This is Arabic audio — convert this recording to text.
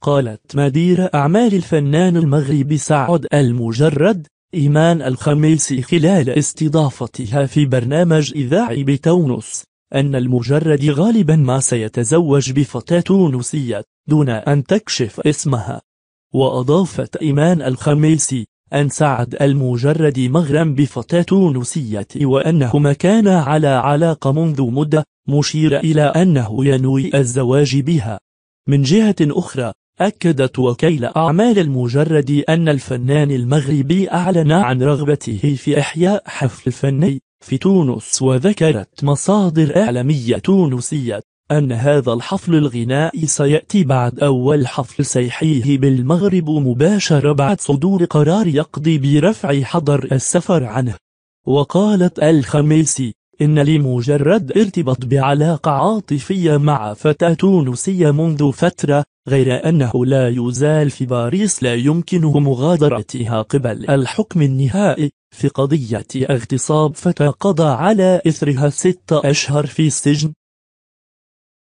قالت مدير أعمال الفنان المغربي سعد المجرد إيمان الخميسي خلال استضافتها في برنامج إذاعي بتونس أن المجرد غالبا ما سيتزوج بفتاة تونسية دون أن تكشف اسمها. وأضافت إيمان الخميسي أن سعد المجرد مغرم بفتاة تونسية وأنهما كانا على علاقة منذ مدة، مشيرة إلى أنه ينوي الزواج بها. من جهة أخرى أكدت وكيل أعمال المجرد أن الفنان المغربي أعلن عن رغبته في إحياء حفل فني في تونس، وذكرت مصادر إعلامية تونسية أن هذا الحفل الغنائي سيأتي بعد أول حفل سيحيه بالمغرب مباشرة بعد صدور قرار يقضي برفع حظر السفر عنه. وقالت الخميسي إن لمجرد ارتبط بعلاقة عاطفية مع فتاة تونسية منذ فترة، غير أنه لا يزال في باريس لا يمكنه مغادرتها قبل الحكم النهائي في قضية اغتصاب فتاة قضى على إثرها 6 أشهر في السجن.